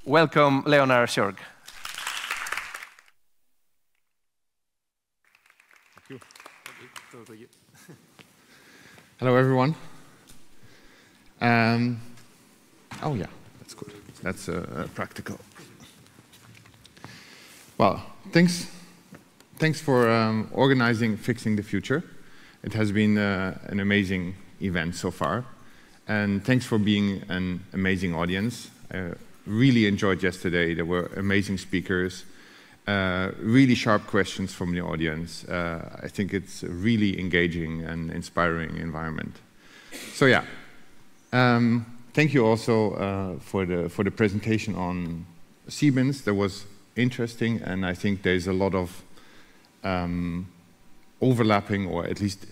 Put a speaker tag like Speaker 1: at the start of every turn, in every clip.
Speaker 1: welcome Leonard Schürg.
Speaker 2: Thank you. Hello, everyone. Oh, yeah, that's good. That's practical. Well, thanks for organizing Fixing the Future. It has been an amazing event so far. And thanks for being an amazing audience. I really enjoyed yesterday. There were amazing speakers, really sharp questions from the audience. I think it's a really engaging and inspiring environment. So yeah, thank you also for the presentation on sea bins. That was interesting, and I think there's a lot of overlapping, or at least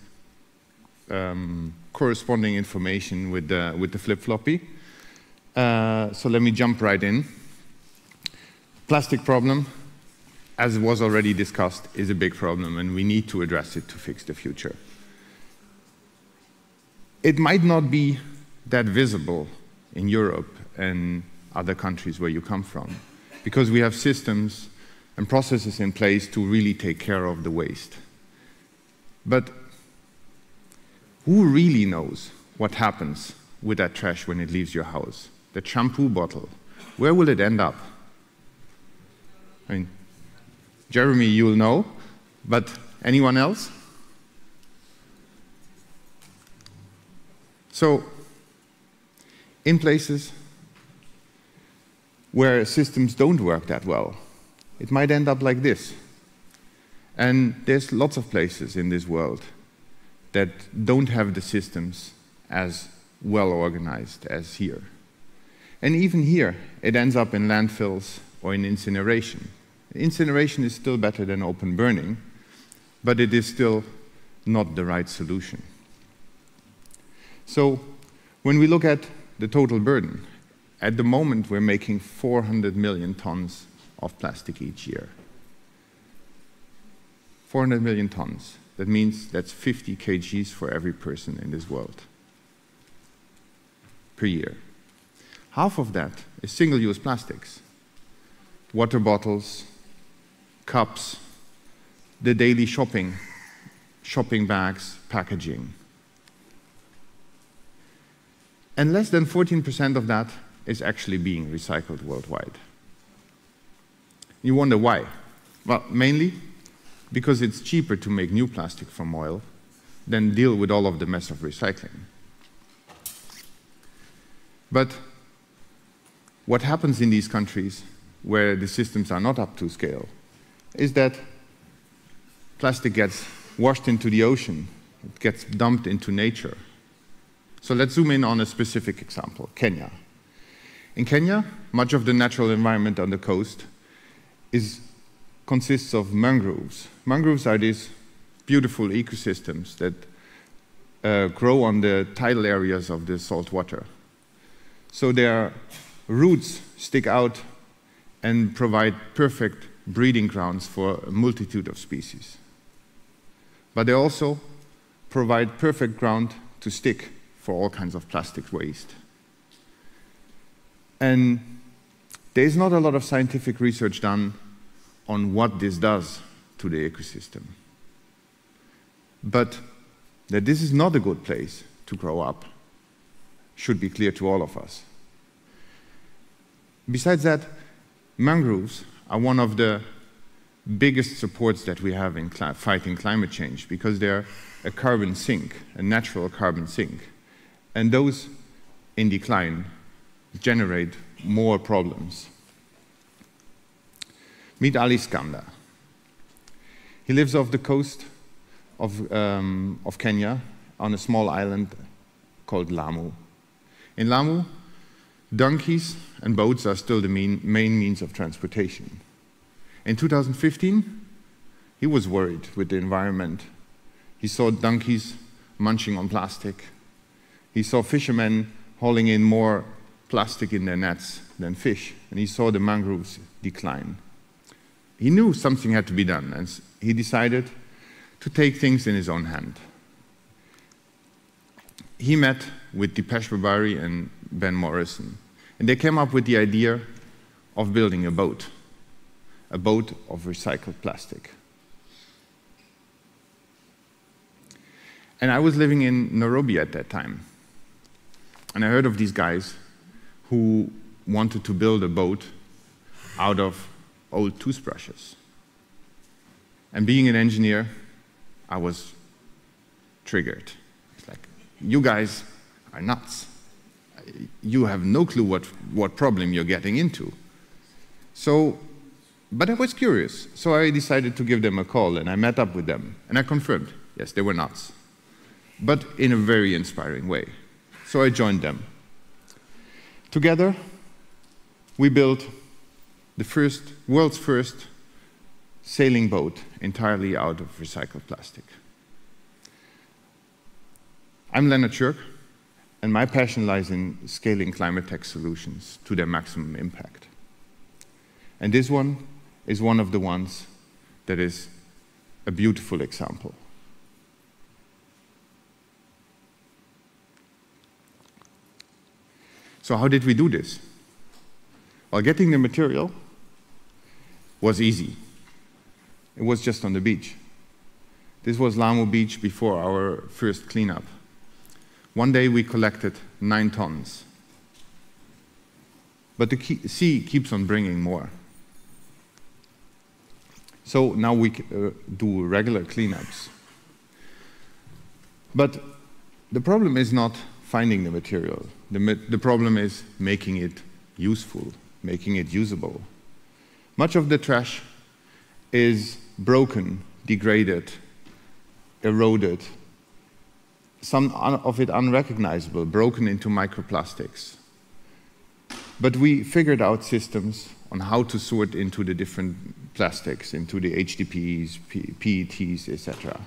Speaker 2: corresponding information with the Flipflopi. So let me jump right in. Plastic problem, as was already discussed, is a big problem, and we need to address it to fix the future. It might not be that visible in Europe and other countries where you come from, because we have systems and processes in place to really take care of the waste. But who really knows what happens with that trash when it leaves your house? The shampoo bottle, where will it end up? I mean, Jeremy, you'll know, but anyone else? So, in places where systems don't work that well, it might end up like this. And there's lots of places in this world that don't have the systems as well organized as here. And even here, it ends up in landfills or in incineration. Incineration is still better than open burning, but it is still not the right solution. So when we look at the total burden, at the moment we're making 400 million tons of plastic each year. 400 million tons. That means that's 50 kgs for every person in this world per year. Half of that is single-use plastics. Water bottles, cups, the daily shopping bags, packaging. And less than 14% of that is actually being recycled worldwide. You wonder why? Well, mainly because it's cheaper to make new plastic from oil than deal with all of the mess of recycling. But what happens in these countries where the systems are not up to scale is that plastic gets washed into the ocean, it gets dumped into nature. So let's zoom in on a specific example, Kenya. In Kenya, much of the natural environment on the coast consists of mangroves. Mangroves are these beautiful ecosystems that grow on the tidal areas of the salt water. So their roots stick out and provide perfect breeding grounds for a multitude of species. But they also provide perfect ground to stick for all kinds of plastic waste. And there's not a lot of scientific research done on what this does to the ecosystem. But that this is not a good place to grow up should be clear to all of us. Besides that, mangroves are one of the biggest supports that we have in fighting climate change, because they're a carbon sink, a natural carbon sink. And those in decline generate more problems. Meet Ali Skanda. He lives off the coast of Kenya on a small island called Lamu. In Lamu, donkeys and boats are still the main means of transportation. In 2015, he was worried with the environment. He saw donkeys munching on plastic. He saw fishermen hauling in more plastic in their nets than fish, and he saw the mangroves decline. He knew something had to be done, and he decided to take things in his own hand. He met with Dipesh Babari and Ben Morrison, and they came up with the idea, of building a boat of recycled plastic. And I was living in Nairobi at that time. And I heard of these guys who wanted to build a boat out of old toothbrushes. And being an engineer, I was triggered. It's like, you guys are nuts. You have no clue what problem you're getting into. So, but I was curious. So I decided to give them a call, and I met up with them. And I confirmed, yes, they were nuts, but in a very inspiring way. So I joined them. Together, we built the world's first sailing boat entirely out of recycled plastic. I'm Leonard Schürg, and my passion lies in scaling climate tech solutions to their maximum impact. And this one is one of the ones that is a beautiful example. So how did we do this? Well, getting the material was easy. It was just on the beach. This was Lamu beach before our first cleanup. One day we collected 9 tons. But the sea keeps on bringing more. So now we do regular cleanups. But the problem is not finding the material. The problem is making it useful, making it usable. Much of the trash is broken, degraded, eroded, some of it unrecognizable, broken into microplastics. But we figured out systems on how to sort into the different plastics, into the HDPEs, PETs, etc.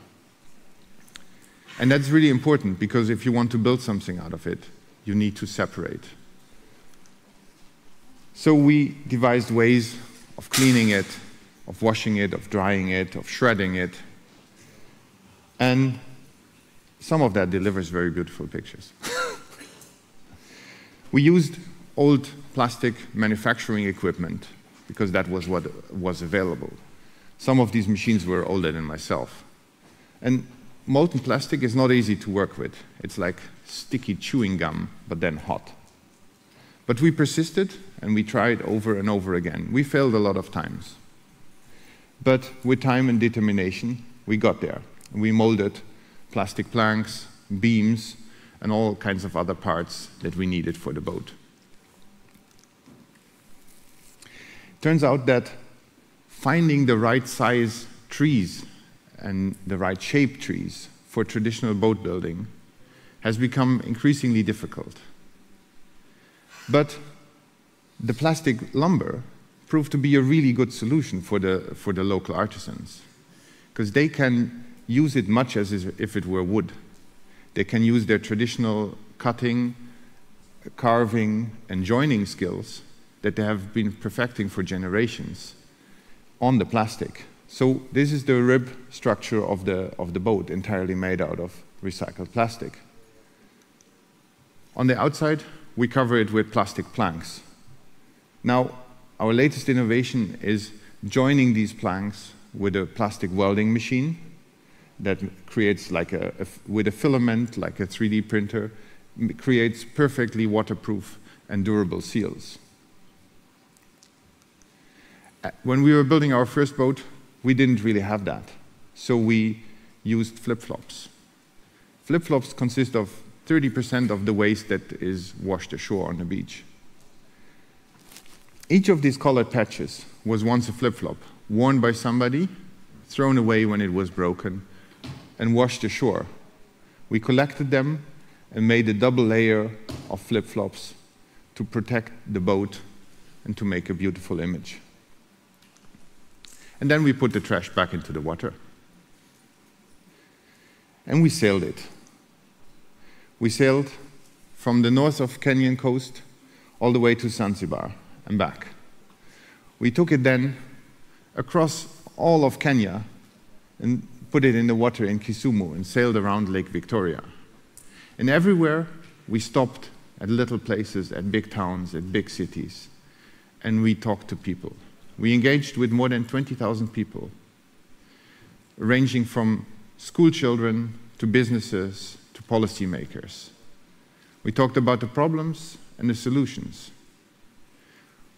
Speaker 2: And that's really important, because if you want to build something out of it, you need to separate. So we devised ways of cleaning it, of washing it, of drying it, of shredding it. And some of that delivers very beautiful pictures. We used old plastic manufacturing equipment because that was what was available. Some of these machines were older than myself. And molten plastic is not easy to work with. It's like sticky chewing gum, but then hot. But we persisted, and we tried over and over again. We failed a lot of times. But with time and determination, we got there. We molded plastic planks, beams, and all kinds of other parts that we needed for the boat. Turns out that finding the right size trees and the right shape trees for traditional boat building has become increasingly difficult. But the plastic lumber proved to be a really good solution for the local artisans, because they can use it much as if it were wood. They can use their traditional cutting, carving, and joining skills that they have been perfecting for generations on the plastic. So this is the rib structure of the boat, entirely made out of recycled plastic. On the outside, we cover it with plastic planks. Now, our latest innovation is joining these planks with a plastic welding machine that creates with a filament, like a 3D printer, creates perfectly waterproof and durable seals. When we were building our first boat, we didn't really have that. So we used flip-flops. Flip-flops consist of 30% of the waste that is washed ashore on the beach. Each of these colored patches was once a flip-flop, worn by somebody, thrown away when it was broken, and washed ashore. We collected them and made a double layer of flip-flops to protect the boat and to make a beautiful image. And then we put the trash back into the water. And we sailed it. We sailed from the north of Kenyan coast all the way to Zanzibar and back. We took it then across all of Kenya and put it in the water in Kisumu and sailed around Lake Victoria. And everywhere we stopped at little places, at big towns, at big cities, and we talked to people. We engaged with more than 20,000 people, ranging from school children to businesses to policymakers. We talked about the problems and the solutions.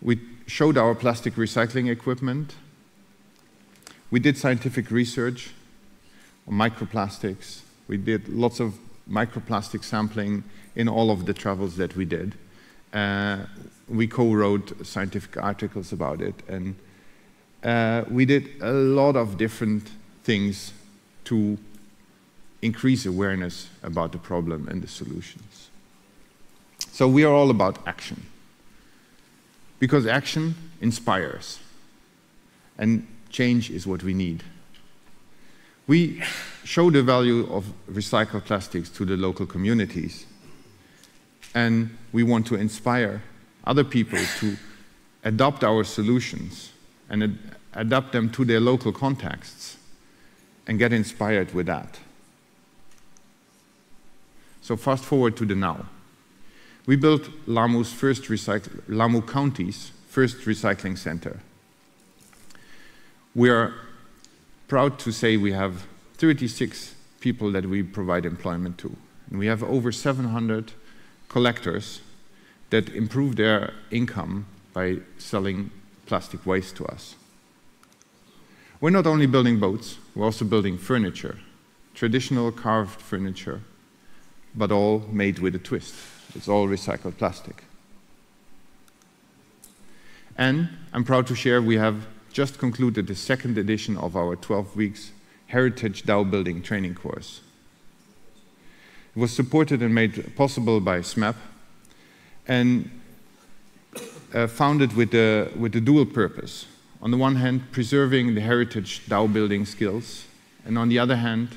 Speaker 2: We showed our plastic recycling equipment. We did scientific research on microplastics. We did lots of microplastic sampling in all of the travels that we did. We co-wrote scientific articles about it, and we did a lot of different things to increase awareness about the problem and the solutions. So we are all about action, because action inspires, and change is what we need. We show the value of recycled plastics to the local communities, and we want to inspire other people to adopt our solutions and adapt them to their local contexts and get inspired with that. So fast forward to the now. We built Lamu County's first recycling center. We are proud to say we have 36 people that we provide employment to. And we have over 700 collectors that improve their income by selling plastic waste to us. We're not only building boats, we're also building furniture, traditional carved furniture, but all made with a twist. It's all recycled plastic. And I'm proud to share we have just concluded the second edition of our 12 weeks Heritage Dhow building training course. It was supported and made possible by SMAP and founded with the dual purpose. On the one hand, preserving the heritage dhow building skills, and on the other hand,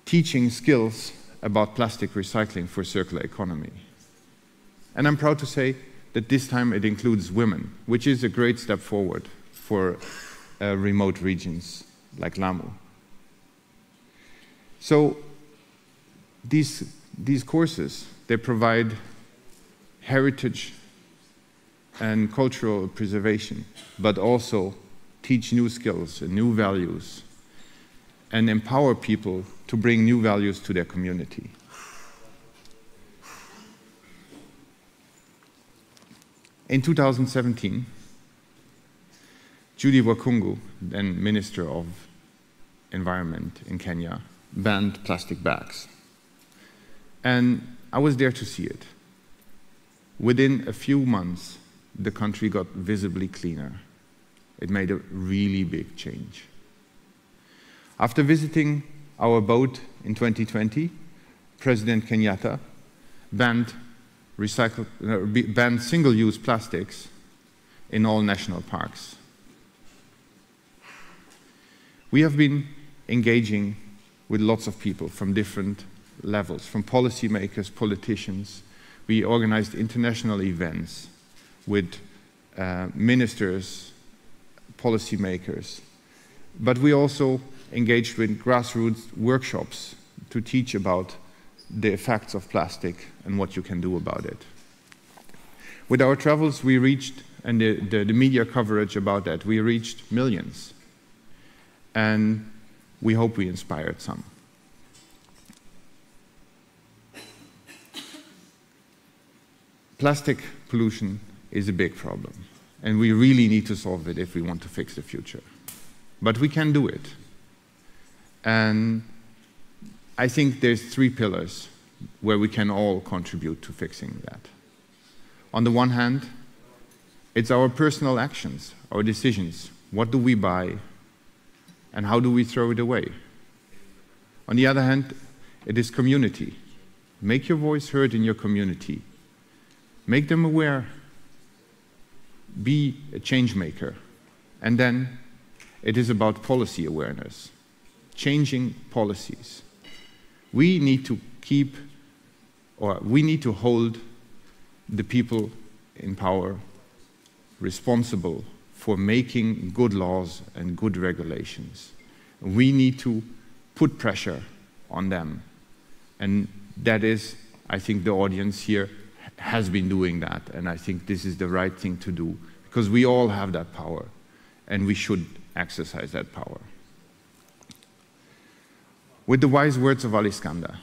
Speaker 2: teaching skills about plastic recycling for circular economy. And I'm proud to say that this time it includes women, which is a great step forward for remote regions like Lamu. So these courses, they provide heritage and cultural preservation, but also teach new skills and new values and empower people to bring new values to their community. In 2017, Judy Wakungu, then Minister of Environment in Kenya, banned plastic bags. And I was there to see it. Within a few months, the country got visibly cleaner. It made a really big change. After visiting our boat in 2020, President Kenyatta banned single-use plastics in all national parks. We have been engaging with lots of people from different levels, from policymakers, politicians. We organized international events with ministers, policymakers, but we also engaged with grassroots workshops to teach about the effects of plastic and what you can do about it. With our travels, we reached, and the media coverage about that, we reached millions. And we hope we inspired some. Plastic pollution is a big problem, and we really need to solve it if we want to fix the future. But we can do it. And I think there's 3 pillars where we can all contribute to fixing that. On the one hand, it's our personal actions, our decisions. What do we buy, and how do we throw it away? On the other hand, it is community. Make your voice heard in your community. Make them aware. Be a change maker. And then it is about policy awareness, changing policies. We need to hold the people in power responsible for making good laws and good regulations. We need to put pressure on them. And that is, I think the audience here has been doing that, and I think this is the right thing to do, because we all have that power, and we should exercise that power. With the wise words of Aliskandar,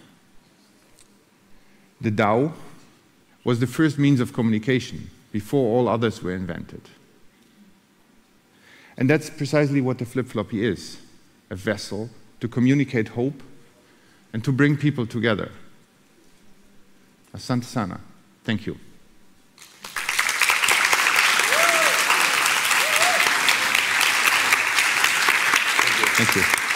Speaker 2: the dhow was the first means of communication before all others were invented. And that's precisely what the Flipflopi is, a vessel to communicate hope and to bring people together. Asante sana. Thank you. Thank you.